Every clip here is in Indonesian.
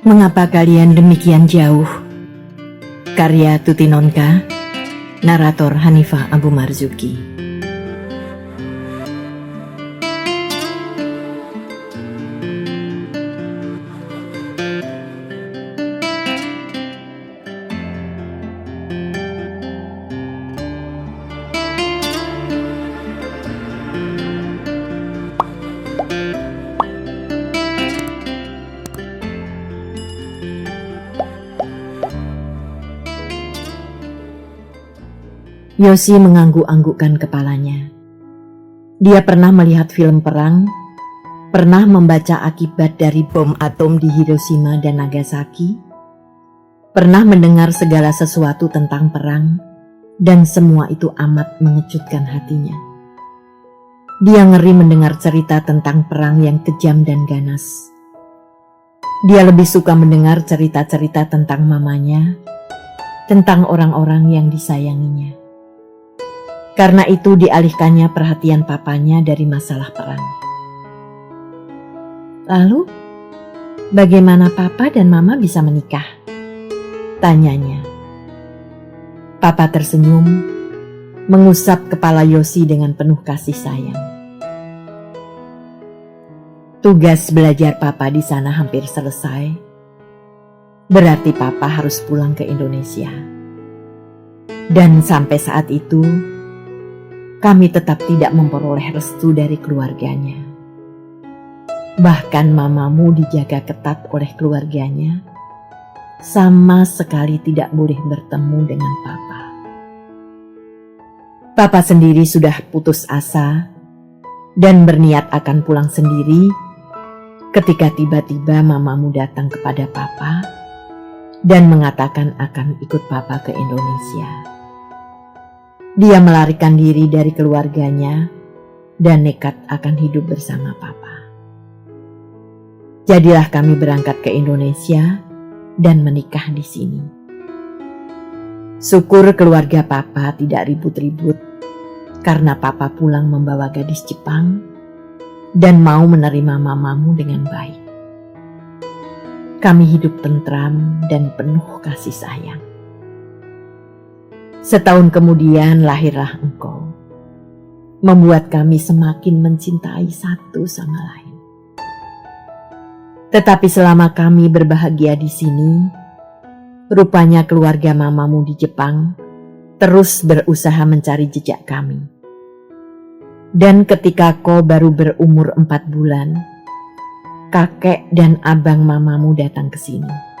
Mengapa kalian demikian jauh? Karya Tuti Nonka, narator Hanifah Abu Marzuki. Yosi mengangguk-anggukkan kepalanya. Dia pernah melihat film perang, pernah membaca akibat dari bom atom di Hiroshima dan Nagasaki, pernah mendengar segala sesuatu tentang perang, dan semua itu amat mengejutkan hatinya. Dia ngeri mendengar cerita tentang perang yang kejam dan ganas. Dia lebih suka mendengar cerita-cerita tentang mamanya, tentang orang-orang yang disayanginya. Karena itu dialihkannya perhatian papanya dari masalah perang. Lalu, bagaimana papa dan mama bisa menikah? Tanyanya. Papa tersenyum, mengusap kepala Yosi dengan penuh kasih sayang. Tugas belajar papa di sana hampir selesai. Berarti papa harus pulang ke Indonesia. Dan sampai saat itu, kami tetap tidak memperoleh restu dari keluarganya. Bahkan mamamu dijaga ketat oleh keluarganya, sama sekali tidak boleh bertemu dengan papa. Papa sendiri sudah putus asa dan berniat akan pulang sendiri ketika tiba-tiba mamamu datang kepada papa dan mengatakan akan ikut papa ke Indonesia. Dia melarikan diri dari keluarganya dan nekat akan hidup bersama papa. Jadilah kami berangkat ke Indonesia dan menikah di sini. Syukur keluarga papa tidak ribut-ribut karena papa pulang membawa gadis Jepang dan mau menerima mamamu dengan baik. Kami hidup tentram dan penuh kasih sayang. Setahun kemudian lahirlah engkau, membuat kami semakin mencintai satu sama lain. Tetapi selama kami berbahagia di sini, rupanya keluarga mamamu di Jepang terus berusaha mencari jejak kami. Dan ketika kau baru berumur 4 bulan, kakek dan abang mamamu datang ke sini.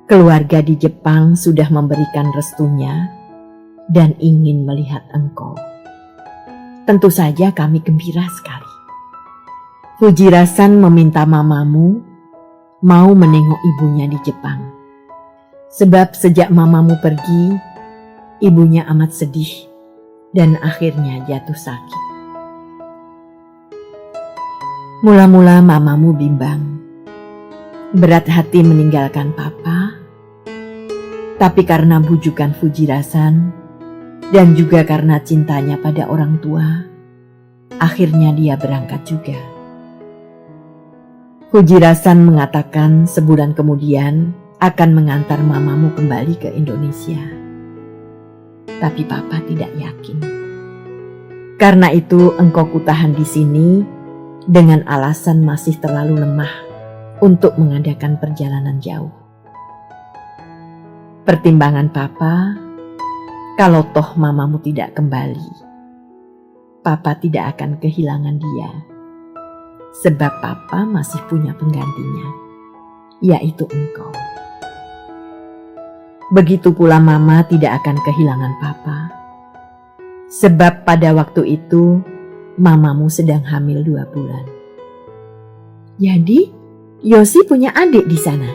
Keluarga di Jepang sudah memberikan restunya dan ingin melihat engkau. Tentu saja kami gembira sekali. Fujirasan meminta mamamu mau menengok ibunya di Jepang. Sebab sejak mamamu pergi, ibunya amat sedih dan akhirnya jatuh sakit. Mula-mula mamamu bimbang. Berat hati meninggalkan papa. Tapi karena bujukan Fujirasan dan juga karena cintanya pada orang tua, akhirnya dia berangkat juga. Fujirasan mengatakan sebulan kemudian akan mengantar mamamu kembali ke Indonesia. Tapi papa tidak yakin. Karena itu engkau kutahan di sini dengan alasan masih terlalu lemah untuk mengadakan perjalanan jauh. Pertimbangan papa, kalau toh mamamu tidak kembali, papa tidak akan kehilangan dia. Sebab papa masih punya penggantinya, yaitu engkau. Begitu pula mama tidak akan kehilangan papa. Sebab pada waktu itu, mamamu sedang hamil 2 bulan. Jadi, Yosi punya adik di sana.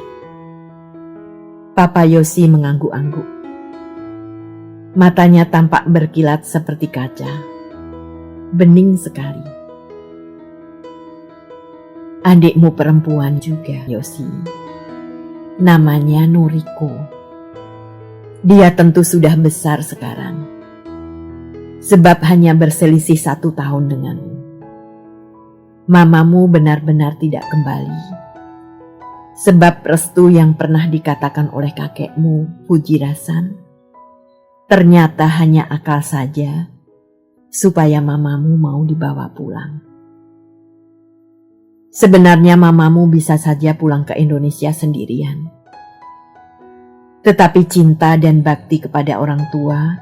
Papa Yosi mengangguk-angguk. Matanya tampak berkilat seperti kaca. Bening sekali. Adikmu perempuan juga, Yosi. Namanya Noriko. Dia tentu sudah besar sekarang. Sebab hanya berselisih 1 tahun denganmu. Mamamu benar-benar tidak kembali. Sebab restu yang pernah dikatakan oleh kakekmu, Fujirasan, ternyata hanya akal saja supaya mamamu mau dibawa pulang. Sebenarnya mamamu bisa saja pulang ke Indonesia sendirian. Tetapi cinta dan bakti kepada orang tua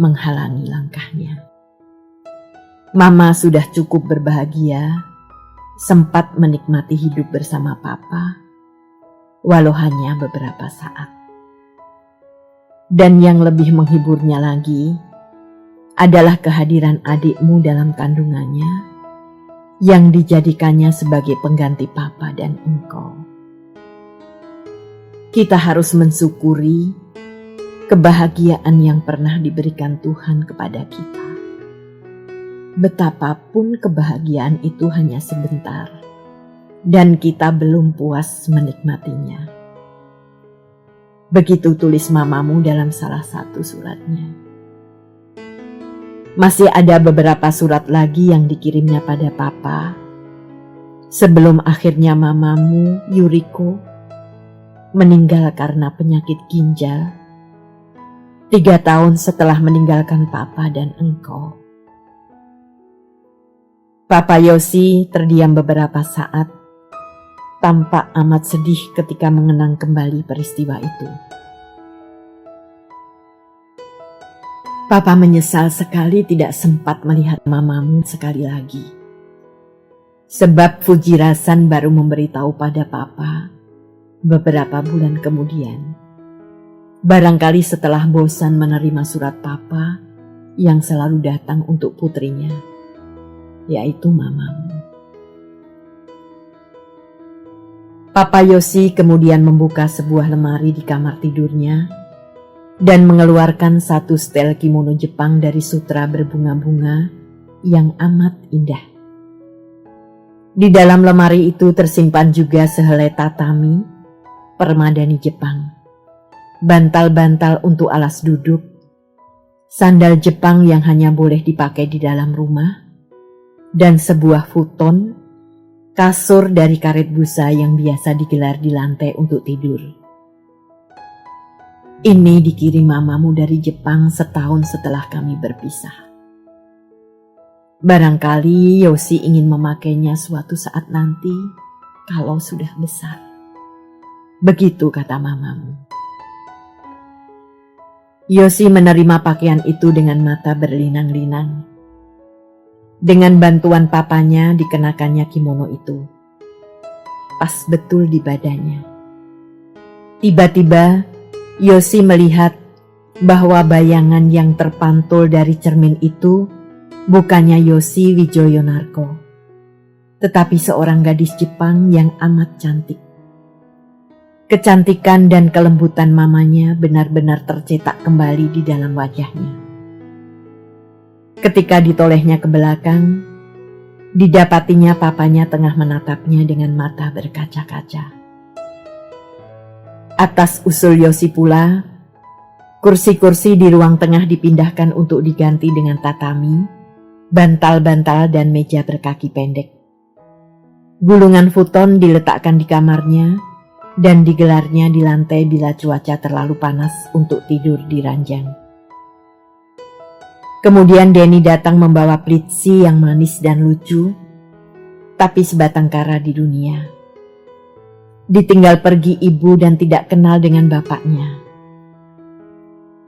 menghalangi langkahnya. Mama sudah cukup berbahagia, sempat menikmati hidup bersama papa, walau hanya beberapa saat. Dan yang lebih menghiburnya lagi adalah kehadiran adikmu dalam kandungannya yang dijadikannya sebagai pengganti papa dan engkau. Kita harus mensyukuri kebahagiaan yang pernah diberikan Tuhan kepada kita. Betapapun kebahagiaan itu hanya sebentar, dan kita belum puas menikmatinya. Begitu tulis mamamu dalam salah satu suratnya. Masih ada beberapa surat lagi yang dikirimnya pada papa, sebelum akhirnya mamamu, Yuriko, meninggal karena penyakit ginjal 3 tahun setelah meninggalkan papa dan engkau. Papa Yosi terdiam beberapa saat, tampak amat sedih ketika mengenang kembali peristiwa itu. Papa menyesal sekali tidak sempat melihat mamamu sekali lagi. Sebab Fujirasan baru memberitahu pada papa beberapa bulan kemudian. Barangkali setelah bosan menerima surat papa yang selalu datang untuk putrinya, yaitu mamamu. Papa Yosi kemudian membuka sebuah lemari di kamar tidurnya dan mengeluarkan satu setel kimono Jepang dari sutra berbunga-bunga yang amat indah. Di dalam lemari itu tersimpan juga sehelai tatami, permadani Jepang, bantal-bantal untuk alas duduk, sandal Jepang yang hanya boleh dipakai di dalam rumah, dan sebuah futon, kasur dari karet busa yang biasa digelar di lantai untuk tidur. Ini dikirim mamamu dari Jepang setahun setelah kami berpisah. Barangkali Yosi ingin memakainya suatu saat nanti kalau sudah besar. Begitu kata mamamu. Yosi menerima pakaian itu dengan mata berlinang-linang. Dengan bantuan papanya dikenakannya kimono itu. Pas betul di badannya. Tiba-tiba Yosi melihat bahwa bayangan yang terpantul dari cermin itu bukannya Yosi Wijoyonarko, tetapi seorang gadis Jepang yang amat cantik. Kecantikan dan kelembutan mamanya benar-benar tercetak kembali di dalam wajahnya. Ketika ditolehnya ke belakang, didapatinya papanya tengah menatapnya dengan mata berkaca-kaca. Atas usul Yosi pula, kursi-kursi di ruang tengah dipindahkan untuk diganti dengan tatami, bantal-bantal dan meja berkaki pendek. Gulungan futon diletakkan di kamarnya dan digelarnya di lantai bila cuaca terlalu panas untuk tidur di ranjang. Kemudian Denny datang membawa plitsi yang manis dan lucu, tapi sebatang kara di dunia. Ditinggal pergi ibu dan tidak kenal dengan bapaknya.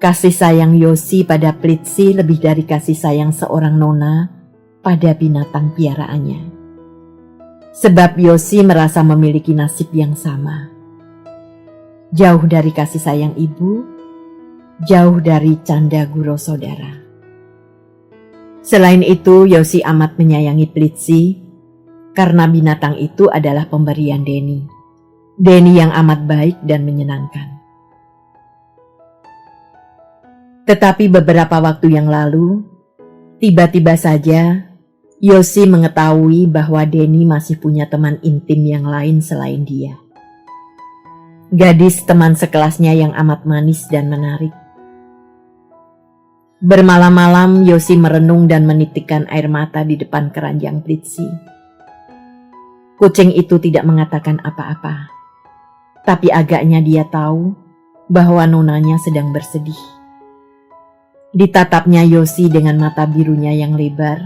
Kasih sayang Yosi pada plitsi lebih dari kasih sayang seorang nona pada binatang piaraannya. Sebab Yosi merasa memiliki nasib yang sama. Jauh dari kasih sayang ibu, jauh dari canda guro saudara. Selain itu, Yosi amat menyayangi plitsi karena binatang itu adalah pemberian Denny. Denny yang amat baik dan menyenangkan. Tetapi beberapa waktu yang lalu, tiba-tiba saja Yosi mengetahui bahwa Denny masih punya teman intim yang lain selain dia. Gadis teman sekelasnya yang amat manis dan menarik. Bermalam-malam Yosi merenung dan menitikkan air mata di depan keranjang plitsi. Kucing itu tidak mengatakan apa-apa. Tapi agaknya dia tahu bahwa nonanya sedang bersedih. Ditatapnya Yosi dengan mata birunya yang lebar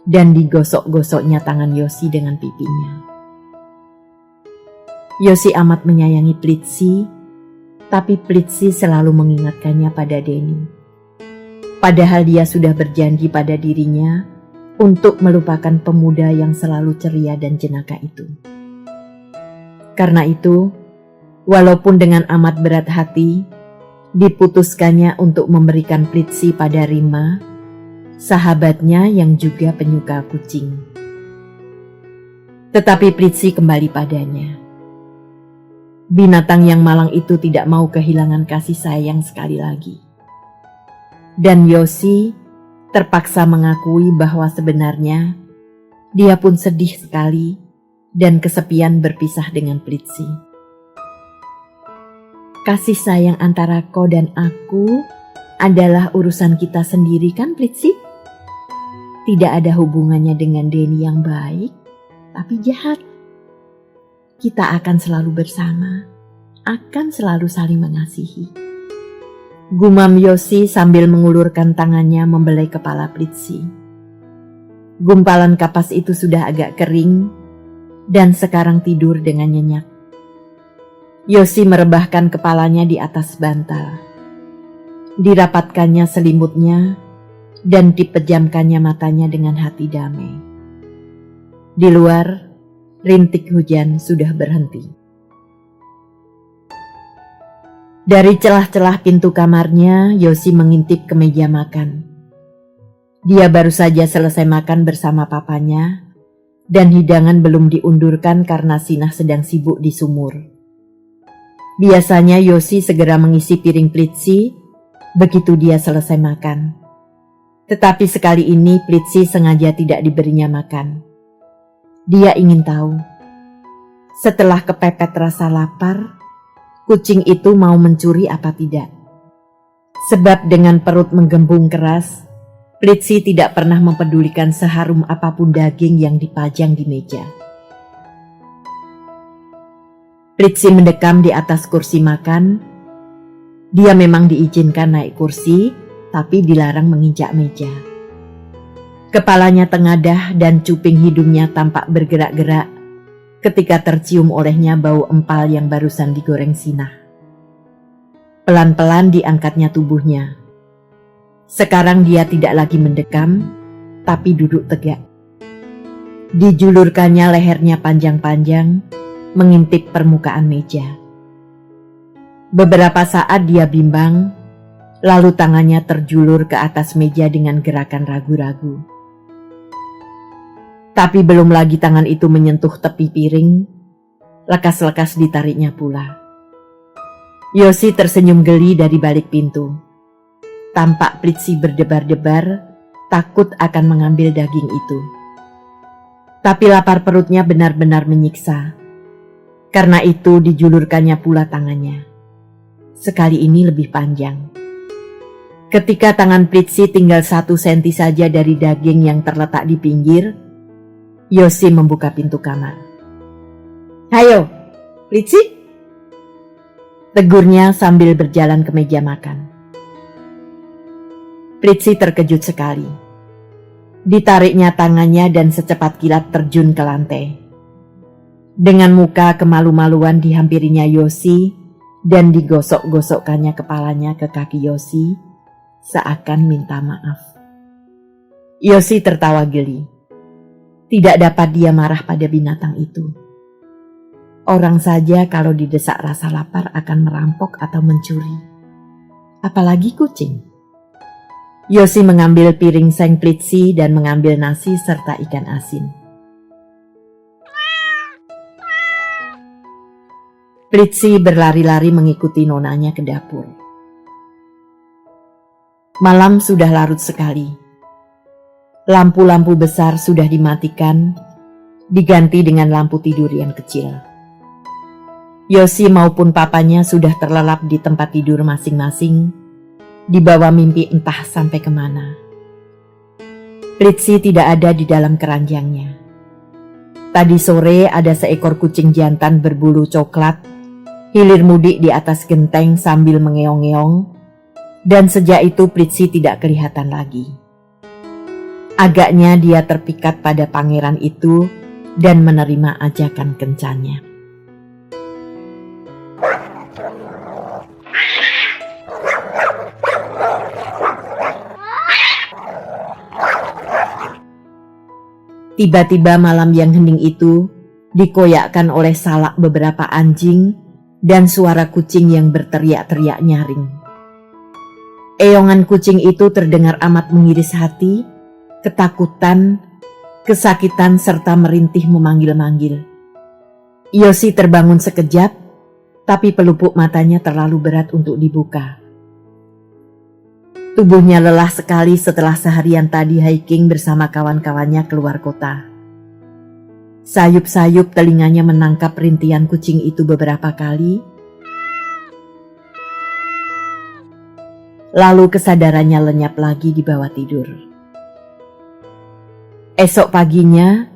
dan digosok-gosoknya tangan Yosi dengan pipinya. Yosi amat menyayangi Plitsi, tapi Plitsi selalu mengingatkannya pada Denny. Padahal dia sudah berjanji pada dirinya untuk melupakan pemuda yang selalu ceria dan jenaka itu. Karena itu, walaupun dengan amat berat hati, diputuskannya untuk memberikan Plitsi pada Rima, sahabatnya yang juga penyuka kucing. Tetapi Plitsi kembali padanya. Binatang yang malang itu tidak mau kehilangan kasih sayang sekali lagi. Dan Yosi terpaksa mengakui bahwa sebenarnya dia pun sedih sekali dan kesepian berpisah dengan Plitsi. Kasih sayang antara kau dan aku adalah urusan kita sendiri kan, Plitsi? Tidak ada hubungannya dengan Denny yang baik, tapi jahat. Kita akan selalu bersama, akan selalu saling mengasihi. Gumam Yosi sambil mengulurkan tangannya membelai kepala Plitsi. Gumpalan kapas itu sudah agak kering dan sekarang tidur dengan nyenyak. Yosi merebahkan kepalanya di atas bantal. Dirapatkannya selimutnya dan dipejamkannya matanya dengan hati damai. Di luar, rintik hujan sudah berhenti. Dari celah-celah pintu kamarnya, Yosi mengintip ke meja makan. Dia baru saja selesai makan bersama papanya, dan hidangan belum diundurkan karena Sinah sedang sibuk di sumur. Biasanya Yosi segera mengisi piring Plitsi begitu dia selesai makan. Tetapi sekali ini Plitsi sengaja tidak diberinya makan. Dia ingin tahu, setelah kepepet rasa lapar, kucing itu mau mencuri apa tidak. Sebab dengan perut menggembung keras, Plitsi tidak pernah mempedulikan seharum apapun daging yang dipajang di meja. Plitsi mendekam di atas kursi makan. Dia memang diizinkan naik kursi, tapi dilarang menginjak meja. Kepalanya tengadah dan cuping hidungnya tampak bergerak-gerak ketika tercium olehnya bau empal yang barusan digoreng Sinah. Pelan-pelan diangkatnya tubuhnya. Sekarang dia tidak lagi mendekam, tapi duduk tegak. Dijulurkannya lehernya panjang-panjang, mengintip permukaan meja. Beberapa saat dia bimbang, lalu tangannya terjulur ke atas meja dengan gerakan ragu-ragu. Tapi belum lagi tangan itu menyentuh tepi piring, lekas-lekas ditariknya pula. Yosi tersenyum geli dari balik pintu. Tampak Plitsi berdebar-debar, takut akan mengambil daging itu. Tapi lapar perutnya benar-benar menyiksa. Karena itu dijulurkannya pula tangannya. Sekali ini lebih panjang. Ketika tangan Plitsi tinggal 1 senti saja dari daging yang terletak di pinggir, Yosi membuka pintu kamar. "Hayo, Plitsi," tegurnya sambil berjalan ke meja makan. Plitsi terkejut sekali. Ditariknya tangannya dan secepat kilat terjun ke lantai. Dengan muka kemalu-maluan dihampirinya Yosi dan digosok-gosokkannya kepalanya ke kaki Yosi seakan minta maaf. Yosi tertawa geli. Tidak dapat dia marah pada binatang itu. Orang saja kalau didesak rasa lapar akan merampok atau mencuri. Apalagi kucing. Yosi mengambil piring seng Plitsi dan mengambil nasi serta ikan asin. Plitsi berlari-lari mengikuti nonanya ke dapur. Malam sudah larut sekali. Lampu-lampu besar sudah dimatikan, diganti dengan lampu tidur yang kecil. Yosi maupun papanya sudah terlelap di tempat tidur masing-masing, dibawa mimpi entah sampai kemana. Plitsi tidak ada di dalam keranjangnya. Tadi sore ada seekor kucing jantan berbulu coklat Hilir mudik di atas genteng sambil mengeong-ngeong, dan sejak itu Pritsi tidak kelihatan lagi. Agaknya dia terpikat pada pangeran itu dan menerima ajakan kencannya. Tiba-tiba malam yang hening itu dikoyakkan oleh salak beberapa anjing dan suara kucing yang berteriak-teriak nyaring. Eongan kucing itu terdengar amat mengiris hati, ketakutan, kesakitan serta merintih memanggil-manggil. Yosi terbangun sekejap, tapi pelupuk matanya terlalu berat untuk dibuka. Tubuhnya lelah sekali setelah seharian tadi hiking bersama kawan-kawannya keluar kota. Sayup-sayup telinganya menangkap rintian kucing itu beberapa kali. Lalu kesadarannya lenyap lagi di bawah tidur. Esok paginya,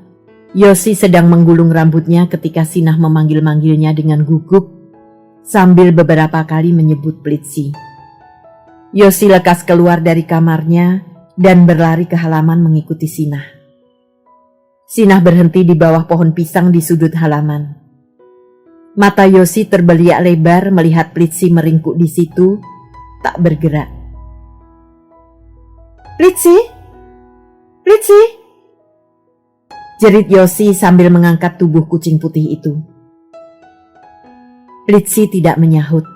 Yosi sedang menggulung rambutnya ketika Sinah memanggil-manggilnya dengan gugup sambil beberapa kali menyebut Pritsi. Yosi lekas keluar dari kamarnya dan berlari ke halaman mengikuti Sinah. Sinah berhenti di bawah pohon pisang di sudut halaman. Mata Yosi terbeliak lebar melihat Pritsi meringkuk di situ, tak bergerak. "Pritsi! Pritsi!" jerit Yosi sambil mengangkat tubuh kucing putih itu. Pritsi tidak menyahut.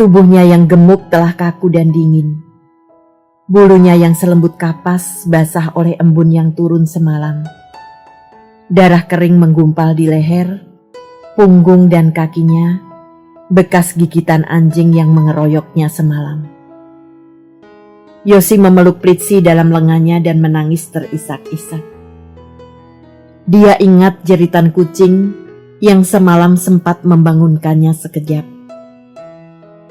Tubuhnya yang gemuk telah kaku dan dingin. Bulunya yang selembut kapas basah oleh embun yang turun semalam. Darah kering menggumpal di leher, punggung dan kakinya, bekas gigitan anjing yang mengeroyoknya semalam. Yosi memeluk Pritsi dalam lengannya dan menangis terisak-isak. Dia ingat jeritan kucing yang semalam sempat membangunkannya sekejap.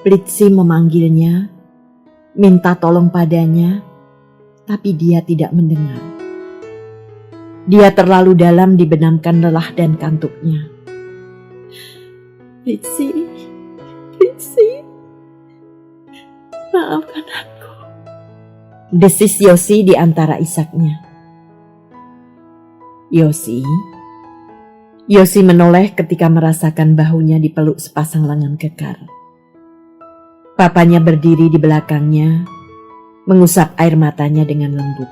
Pritsi memanggilnya, minta tolong padanya, tapi dia tidak mendengar. Dia terlalu dalam dibenamkan lelah dan kantuknya. "Pritsi, Pritsi, maafkan aku," desis Yosi di antara isaknya. Yosi menoleh ketika merasakan bahunya dipeluk sepasang lengan kekar. Papanya berdiri di belakangnya, mengusap air matanya dengan lembut.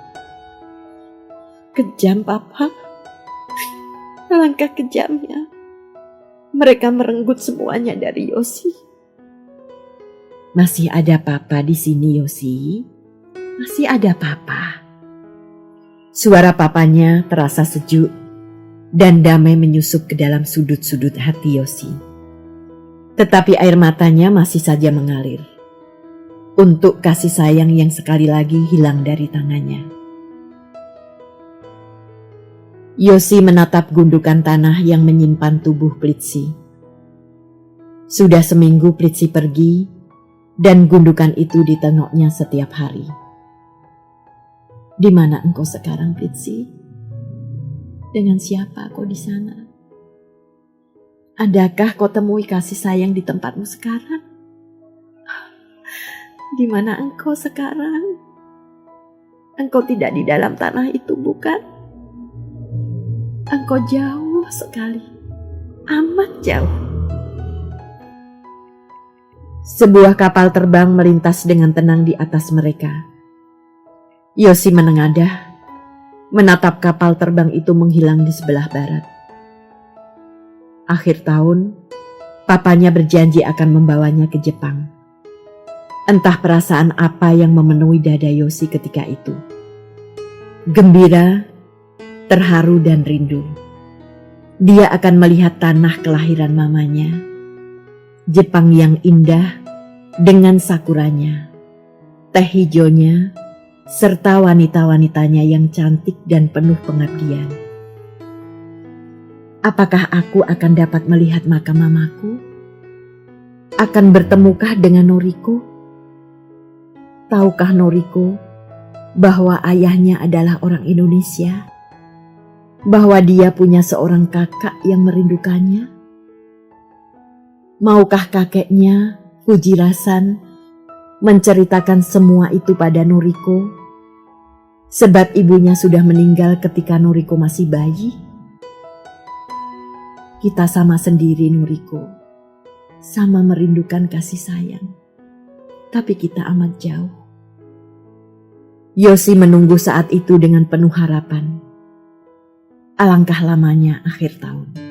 "Kejam, Papa. Alangkah kejamnya. Mereka merenggut semuanya dari Yosi." "Masih ada Papa di sini, Yosi. Masih ada Papa." Suara papanya terasa sejuk dan damai menyusup ke dalam sudut-sudut hati Yosi. Tetapi air matanya masih saja mengalir untuk kasih sayang yang sekali lagi hilang dari tangannya. Yosi menatap gundukan tanah yang menyimpan tubuh Pritsi. Sudah seminggu Pritsi pergi dan gundukan itu ditengoknya setiap hari. "Di mana engkau sekarang, Pritsi? Dengan siapa kau di sana? Adakah kau temui kasih sayang di tempatmu sekarang? Di mana engkau sekarang? Engkau tidak di dalam tanah itu, bukan? Engkau jauh sekali, amat jauh." Sebuah kapal terbang melintas dengan tenang di atas mereka. Yosi menengadah, menatap kapal terbang itu menghilang di sebelah barat. Akhir tahun, papanya berjanji akan membawanya ke Jepang. Entah perasaan apa yang memenuhi dada Yosi ketika itu. Gembira, terharu dan rindu. Dia akan melihat tanah kelahiran mamanya, Jepang yang indah dengan sakuranya, teh hijaunya, serta wanita-wanitanya yang cantik dan penuh pengabdian. Apakah aku akan dapat melihat makam mamaku? Akan bertemukah dengan Noriko? Tahukah Noriko bahwa ayahnya adalah orang Indonesia? Bahwa dia punya seorang kakak yang merindukannya? Maukah kakeknya, Fujirasan, menceritakan semua itu pada Noriko? Sebab ibunya sudah meninggal ketika Noriko masih bayi. Kita sama sendiri, Noriko. Sama merindukan kasih sayang. Tapi kita amat jauh. Yoshi menunggu saat itu dengan penuh harapan. Alangkah lamanya akhir tahun.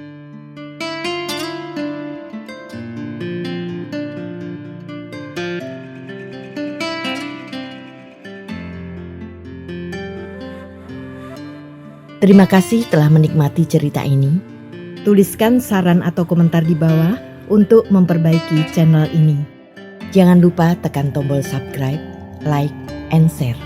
Terima kasih telah menikmati cerita ini. Tuliskan saran atau komentar di bawah untuk memperbaiki channel ini. Jangan lupa tekan tombol subscribe, like, and share.